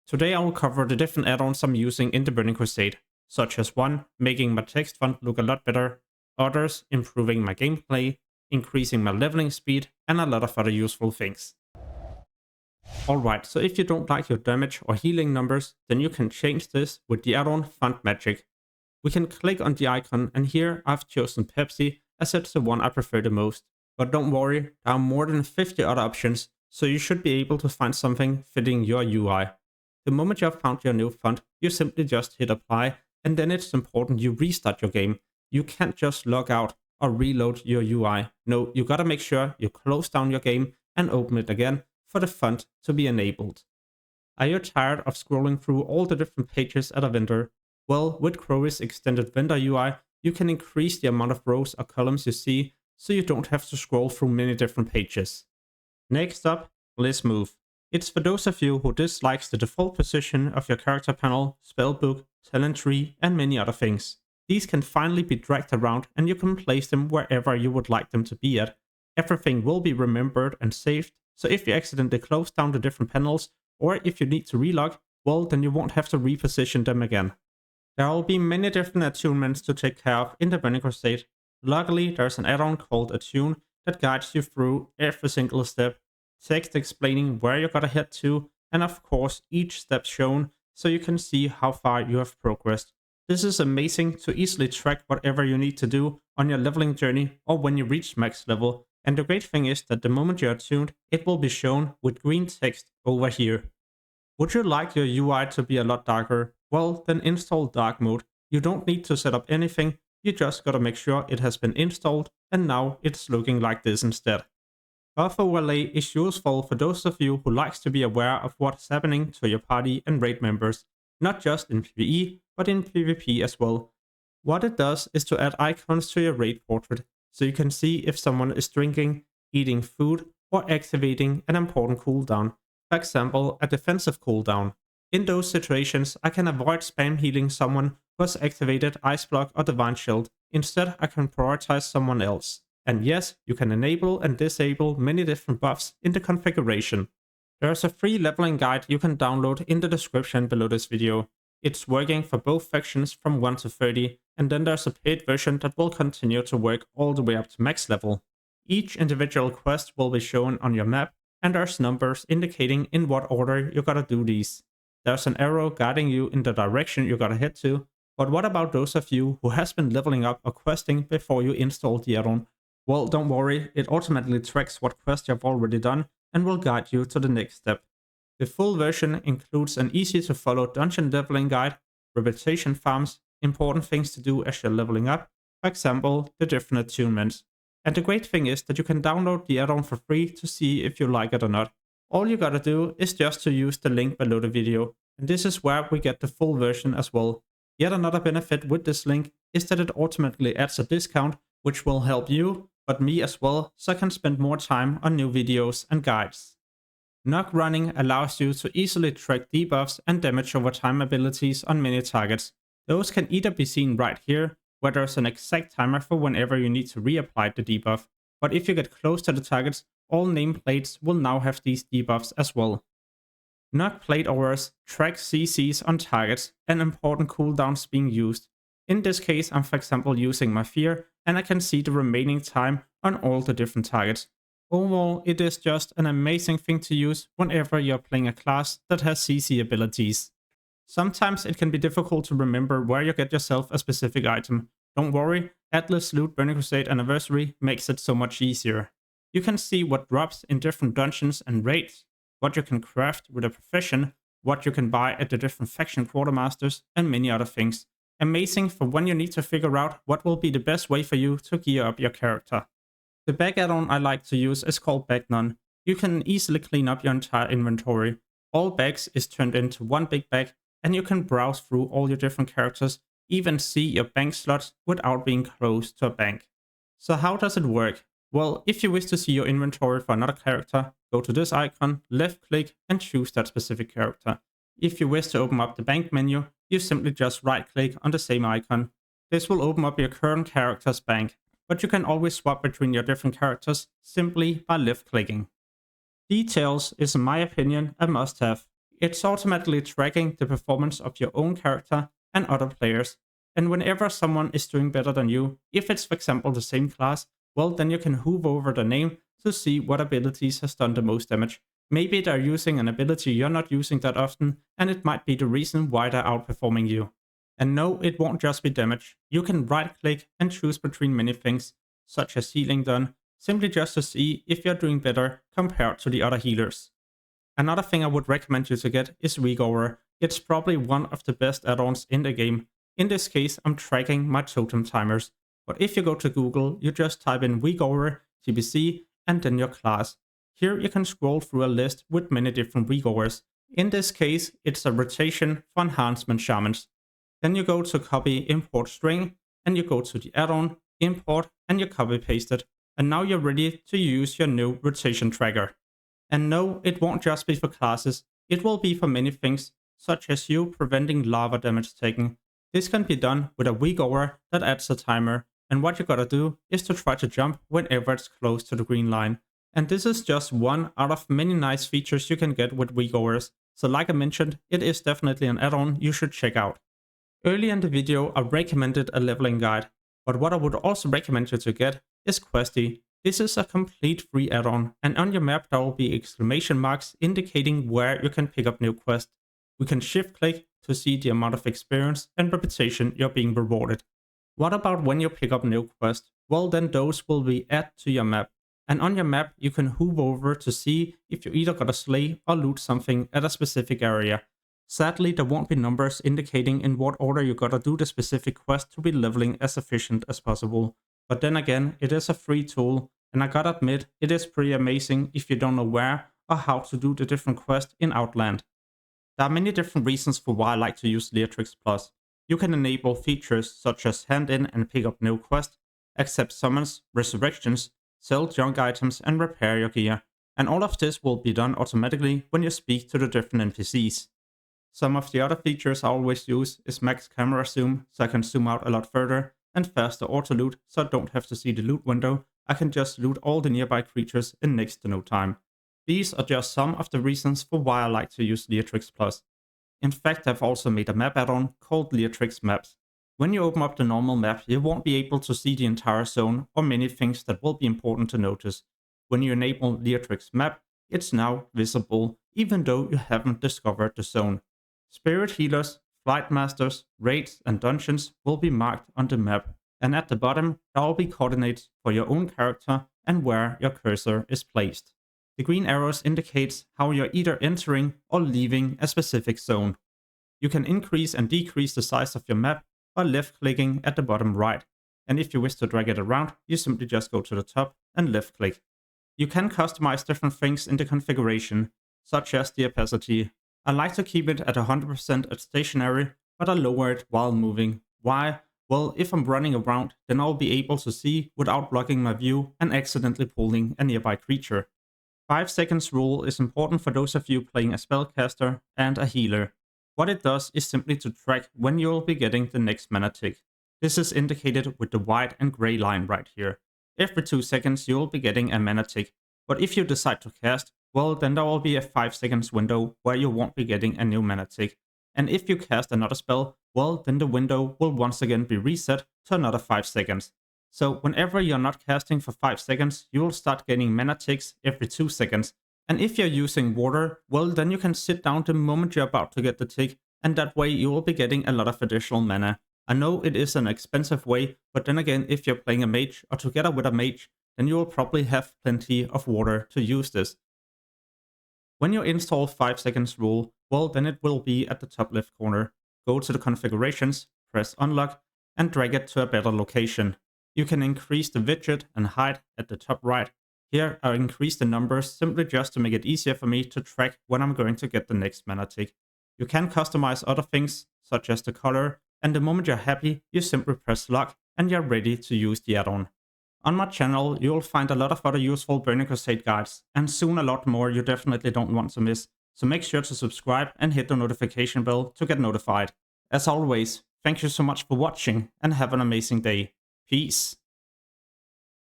Today I will cover the different add-ons I'm using in the Burning Crusade, such as 1. Making my text font look a lot better, others improving my gameplay, increasing my leveling speed, and a lot of other useful things. Alright, so if you don't like your damage or healing numbers, then you can change this with the add-on FontMagic. We can click on the icon, and here I've chosen Pepsi as it's the one I prefer the most. But don't worry, there are more than 50 other options, so you should be able to find something fitting your UI. The moment you have found your new font, you simply just hit apply, and then it's important you restart your game. You can't just log out or reload your UI. No, you gotta make sure you close down your game and open it again for the font to be enabled. Are you tired of scrolling through all the different pages at a vendor? Well, with Krowi's extended vendor UI, you can increase the amount of rows or columns you see, so you don't have to scroll through many different pages. Next up, BlizzMove. It's for those of you who dislikes the default position of your character panel, spellbook, talent tree, and many other things. These can finally be dragged around, and you can place them wherever you would like them to be at. Everything will be remembered and saved, so if you accidentally close down the different panels, or if you need to relog, well, then you won't have to reposition them again. There will be many different attunements to take care of in the Burning Crusade. Luckily, there's an add-on called Attune that guides you through every single step, text explaining where you gotta head to, and of course each step shown so you can see how far you have progressed. This is amazing to easily track whatever you need to do on your leveling journey or when you reach max level, and the great thing is that the moment you're attuned, it will be shown with green text over here. Would you like your UI to be a lot darker? Well, then install DarkMode. You don't need to set up anything, you just gotta make sure it has been installed, and now it's looking like this instead. BuffOverlay is useful for those of you who likes to be aware of what's happening to your party and raid members, not just in PvE, but in PvP as well. What it does is to add icons to your raid portrait, so you can see if someone is drinking, eating food, or activating an important cooldown, for example a defensive cooldown. In those situations, I can avoid spam healing someone who has activated Ice Block or Divine Shield. Instead, I can prioritize someone else. And yes, you can enable and disable many different buffs in the configuration. There's a free leveling guide you can download in the description below this video. It's working for both factions from 1 to 30, and then there's a paid version that will continue to work all the way up to max level. Each individual quest will be shown on your map, and there's numbers indicating in what order you gotta do these. There's an arrow guiding you in the direction you gotta head to, but what about those of you who has been leveling up or questing before you install the add-on? Well, don't worry, it automatically tracks what quest you've already done and will guide you to the next step. The full version includes an easy to follow dungeon leveling guide, reputation farms, important things to do as you're leveling up, for example, the different attunements. And the great thing is that you can download the add-on for free to see if you like it or not. All you gotta do is just to use the link below the video, and this is where we get the full version as well. Yet another benefit with this link is that it automatically adds a discount, which will help you, but me as well, so I can spend more time on new videos and guides. NugRunning allows you to easily track debuffs and damage over time abilities on many targets. Those can either be seen right here, where there's an exact timer for whenever you need to reapply the debuff, but if you get close to the targets, all nameplates will now have these debuffs as well. NugPlateAuras tracks CCs on targets and important cooldowns being used. In this case, I'm for example using my fear, and I can see the remaining time on all the different targets. Overall, it is just an amazing thing to use whenever you're playing a class that has CC abilities. Sometimes it can be difficult to remember where you get yourself a specific item. Don't worry, Atlasloot Burning Crusade Anniversary makes it so much easier. You can see what drops in different dungeons and raids, what you can craft with a profession, what you can buy at the different faction quartermasters, and many other things. Amazing for when you need to figure out what will be the best way for you to gear up your character. The bag add-on I like to use is called Bagnon. You can easily clean up your entire inventory. All bags is turned into one big bag, and you can browse through all your different characters, even see your bank slots without being close to a bank. So how does it work? Well, if you wish to see your inventory for another character, go to this icon, left click, and choose that specific character. If you wish to open up the bank menu, you simply just right click on the same icon. This will open up your current character's bank, but you can always swap between your different characters simply by left clicking. Details is in my opinion a must have. It's automatically tracking the performance of your own character and other players. And whenever someone is doing better than you, if it's for example the same class, well then you can hover over the name to see what abilities has done the most damage. Maybe they're using an ability you're not using that often, and it might be the reason why they're outperforming you. And no, it won't just be damage. You can right click and choose between many things, such as healing done, simply just to see if you're doing better compared to the other healers. Another thing I would recommend you to get is WeakAuras. It's probably one of the best add-ons in the game. In this case, I'm tracking my totem timers. But if you go to Google, you just type in WeakAuras, TBC, and then your class. Here you can scroll through a list with many different WeakAuras. In this case, it's a rotation for enhancement shamans. Then you go to copy import string, and you go to the add-on, import, and you copy paste it. And now you're ready to use your new rotation tracker. And no, it won't just be for classes, it will be for many things, such as you preventing lava damage taken. This can be done with a WeakAuras that adds a timer, and what you gotta do is to try to jump whenever it's close to the green line. And this is just one out of many nice features you can get with WeakAuras, so like I mentioned, it is definitely an add-on you should check out. Early in the video I recommended a leveling guide, but what I would also recommend you to get is Questie. This is a complete free add-on, and on your map there will be exclamation marks indicating where you can pick up new quests. We can shift click to see the amount of experience and reputation you're being rewarded. What about when you pick up new quests? Well then those will be added to your map. And on your map you can hover over to see if you either gotta slay or loot something at a specific area. Sadly there won't be numbers indicating in what order you gotta do the specific quest to be leveling as efficient as possible. But then again, it is a free tool, and I gotta admit, it is pretty amazing if you don't know where or how to do the different quests in Outland. There are many different reasons for why I like to use Leatrix Plus. You can enable features such as hand in and pick up new quests, accept summons, resurrections, sell junk items and repair your gear. And all of this will be done automatically when you speak to the different NPCs. Some of the other features I always use is max camera zoom, so I can zoom out a lot further, and faster auto loot, so I don't have to see the loot window. I can just loot all the nearby creatures in next to no time. These are just some of the reasons for why I like to use Leatrix Plus. In fact, I've also made a map add-on called Leatrix Maps. When you open up the normal map, you won't be able to see the entire zone or many things that will be important to notice. When you enable Leatrix Map, it's now visible, even though you haven't discovered the zone. Spirit healers, flight masters, raids and dungeons will be marked on the map, and at the bottom there will be coordinates for your own character and where your cursor is placed. The green arrows indicates how you're either entering or leaving a specific zone. You can increase and decrease the size of your map by left clicking at the bottom right, and if you wish to drag it around, you simply just go to the top and left click. You can customize different things in the configuration, such as the opacity. I like to keep it at 100% at stationary, but I lower it while moving. Why? Well, if I'm running around, then I'll be able to see without blocking my view and accidentally pulling a nearby creature. 5 seconds rule is important for those of you playing a spellcaster and a healer. What it does is simply to track when you'll be getting the next mana tick. This is indicated with the white and grey line right here. Every 2 seconds you'll be getting a mana tick, but if you decide to cast, well then there will be a 5 seconds window where you won't be getting a new mana tick. And if you cast another spell, well then the window will once again be reset to another 5 seconds. So whenever you're not casting for 5 seconds, you will start getting mana ticks every 2 seconds. And if you're using water, well then you can sit down the moment you're about to get the tick, and that way you will be getting a lot of additional mana. I know it is an expensive way, but then again if you're playing a mage or together with a mage, then you will probably have plenty of water to use this. When you install 5 seconds rule, well then it will be at the top left corner. Go to the configurations, press unlock, and drag it to a better location. You can increase the widget and height at the top right. Here I increase the numbers simply just to make it easier for me to track when I'm going to get the next mana tick. You can customize other things, such as the color, and the moment you're happy, you simply press lock and you're ready to use the add-on. On my channel, you'll find a lot of other useful Burning Crusade guides, and soon a lot more you definitely don't want to miss, so make sure to subscribe and hit the notification bell to get notified. As always, thank you so much for watching and have an amazing day. Peace.